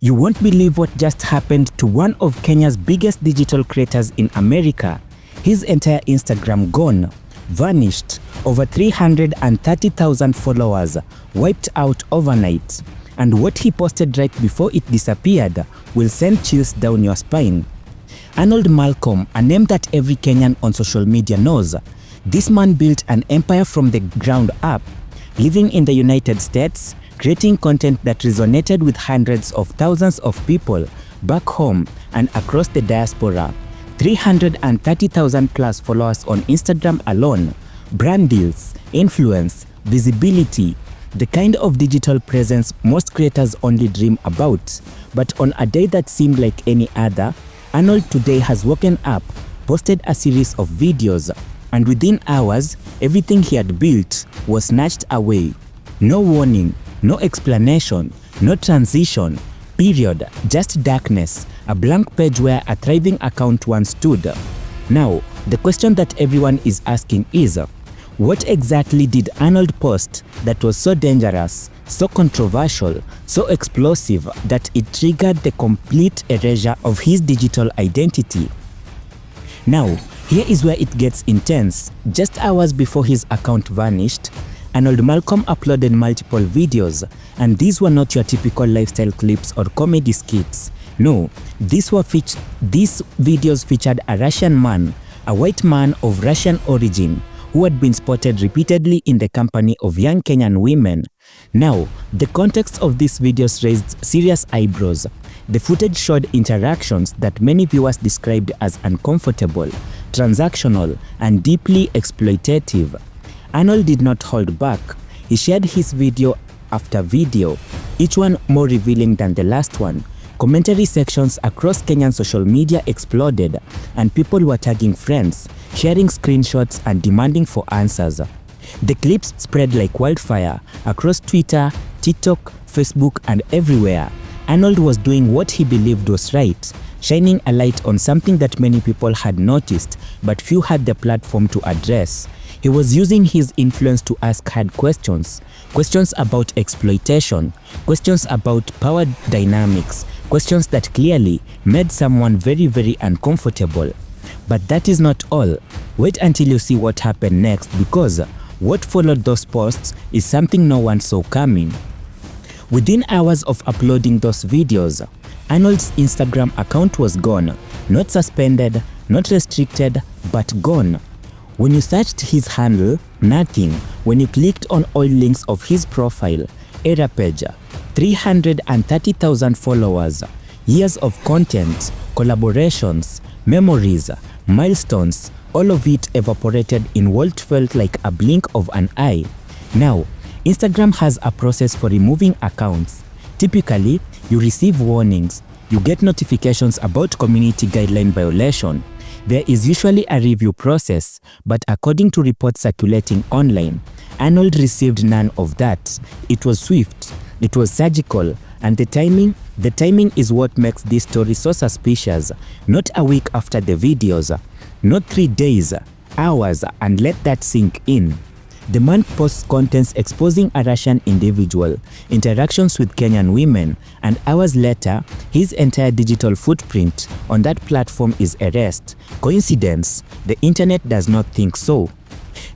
You won't believe what just happened to one of Kenya's biggest digital creators in America. His entire Instagram gone, vanished, over 330,000 followers wiped out overnight. And what he posted right before it disappeared will send chills down your spine. Arnold Malcom, a name that every Kenyan on social media knows. This man built an empire from the ground up, living in the United States, creating content that resonated with hundreds of thousands of people back home and across the diaspora. 330,000 plus followers on Instagram alone. Brand deals, influence, visibility, the kind of digital presence most creators only dream about. But on a day that seemed like any other, Arnold today has woken up, posted a series of videos, and within hours, everything he had built was snatched away. No warning, no explanation, no transition, period, just darkness, a blank page where a thriving account once stood. Now, the question that everyone is asking is, what exactly did Arnold post that was so dangerous, so controversial, so explosive that it triggered the complete erasure of his digital identity? Now, here is where it gets intense. Just hours before his account vanished, Arnold Malcom uploaded multiple videos, and these were not your typical lifestyle clips or comedy skits. No, these videos featured a Russian man, a white man of Russian origin, who had been spotted repeatedly in the company of young Kenyan women. Now, the context of these videos raised serious eyebrows. The footage showed interactions that many viewers described as uncomfortable, transactional, and deeply exploitative. Arnold did not hold back. He shared his video after video, each one more revealing than the last one. Commentary sections across Kenyan social media exploded, and people were tagging friends, sharing screenshots and demanding for answers. The clips spread like wildfire across Twitter, TikTok, Facebook, and everywhere. Arnold was doing what he believed was right, shining a light on something that many people had noticed, but few had the platform to address. He was using his influence to ask hard questions, questions about exploitation, questions about power dynamics, questions that clearly made someone very, very uncomfortable. But that is not all. Wait until you see what happened next, because what followed those posts is something no one saw coming. Within hours of uploading those videos, Arnold's Instagram account was gone. Not suspended, not restricted, but gone. When you searched his handle, nothing. When you clicked on all links of his profile, error page, 330,000 followers, years of content, collaborations, memories, milestones, all of it evaporated in what felt like a blink of an eye. Now, Instagram has a process for removing accounts. Typically, you receive warnings, you get notifications about community guideline violation. There is usually a review process, but according to reports circulating online, Arnold received none of that. It was swift, it was surgical, and the timing is what makes this story so suspicious. Not a week after the videos, not 3 days, hours, and let that sink in. The man posts contents exposing a Russian individual, interactions with Kenyan women, and hours later, his entire digital footprint on that platform is erased. Coincidence? The internet does not think so.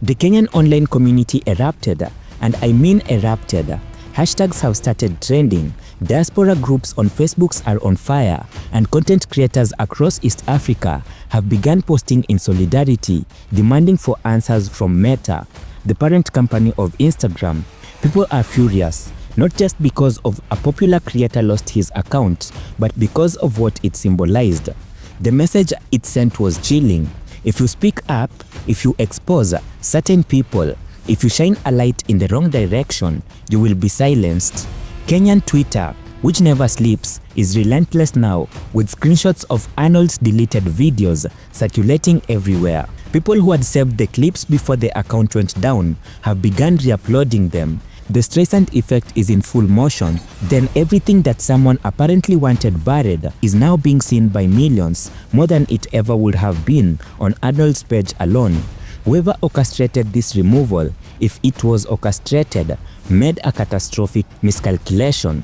The Kenyan online community erupted, and I mean erupted. Hashtags have started trending, diaspora groups on Facebook are on fire, and content creators across East Africa have begun posting in solidarity, demanding for answers from Meta, the parent company of Instagram. People are furious, not just because of a popular creator lost his account, but because of what it symbolized. The message it sent was chilling. If you speak up, if you expose certain people, if you shine a light in the wrong direction, you will be silenced. Kenyan Twitter, which never sleeps, is relentless now, with screenshots of Arnold's deleted videos circulating everywhere. People who had saved the clips before the account went down have begun re-uploading them. The Streisand effect is in full motion. Then everything that someone apparently wanted buried is now being seen by millions, more than it ever would have been on Arnold's page alone. Whoever orchestrated this removal, if it was orchestrated, made a catastrophic miscalculation.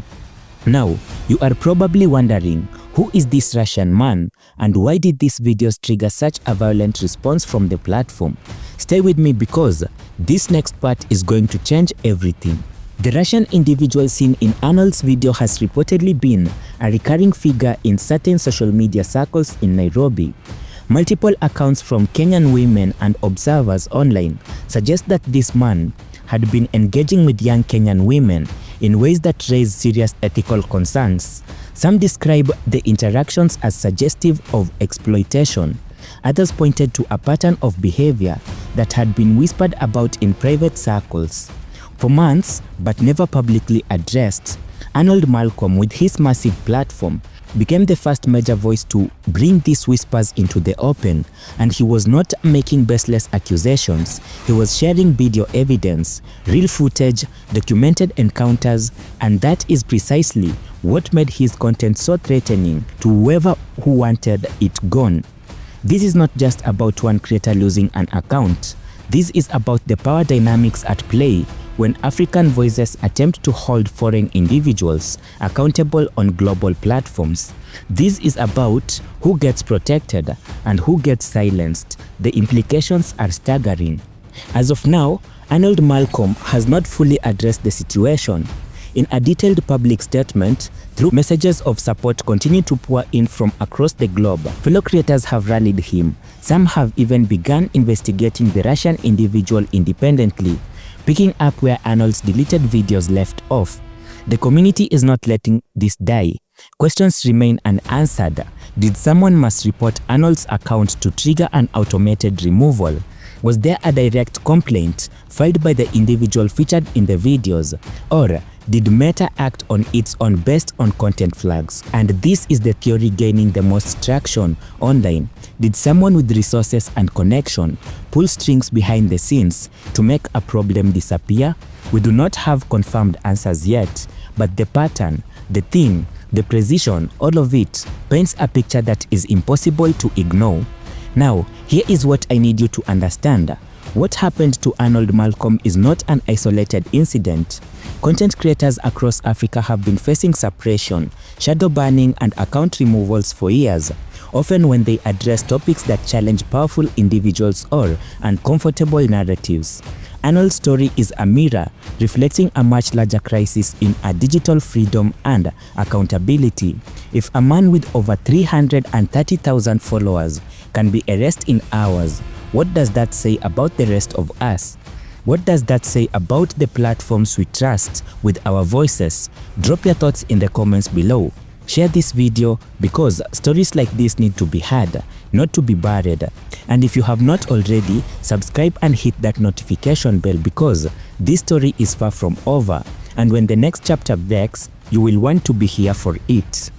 Now, you are probably wondering, who is this Russian man and why did these videos trigger such a violent response from the platform? Stay with me because this next part is going to change everything. The Russian individual seen in Arnold's video has reportedly been a recurring figure in certain social media circles in Nairobi. Multiple accounts from Kenyan women and observers online suggest that this man had been engaging with young Kenyan women in ways that raise serious ethical concerns. Some describe the interactions as suggestive of exploitation. Others pointed to a pattern of behavior that had been whispered about in private circles for months but never publicly addressed. Arnold Malcom, with his massive platform, became the first major voice to bring these whispers into the open, and he was not making baseless accusations. He was sharing video evidence, real footage, documented encounters, and that is precisely what made his content so threatening to whoever who wanted it gone. This is not just about one creator losing an account. This is about the power dynamics at play when African voices attempt to hold foreign individuals accountable on global platforms. This is about who gets protected and who gets silenced. The implications are staggering. As of now, Arnold Malcom has not fully addressed the situation. In a detailed public statement, through messages of support continue to pour in from across the globe, fellow creators have rallied him. Some have even begun investigating the Russian individual independently, picking up where Arnold's deleted videos left off. The community is not letting this die. Questions remain unanswered. Did someone mass report Arnold's account to trigger an automated removal? Was there a direct complaint filed by the individual featured in the videos? Or did Meta act on its own based on content flags? And this is the theory gaining the most traction online. Did someone with resources and connection pull strings behind the scenes to make a problem disappear? We do not have confirmed answers yet, but the pattern, the theme, the precision, all of it paints a picture that is impossible to ignore. Now, here is what I need you to understand. What happened to Arnold Malcom is not an isolated incident. Content creators across Africa have been facing suppression, shadow banning, and account removals for years, often when they address topics that challenge powerful individuals or uncomfortable narratives. Arnold's story is a mirror reflecting a much larger crisis in our digital freedom and accountability. If a man with over 330,000 followers can be arrested in hours, what does that say about the rest of us? What does that say about the platforms we trust with our voices? Drop your thoughts in the comments below. Share this video because stories like this need to be heard, not to be buried. And if you have not already, subscribe and hit that notification bell because this story is far from over. And when the next chapter breaks, you will want to be here for it.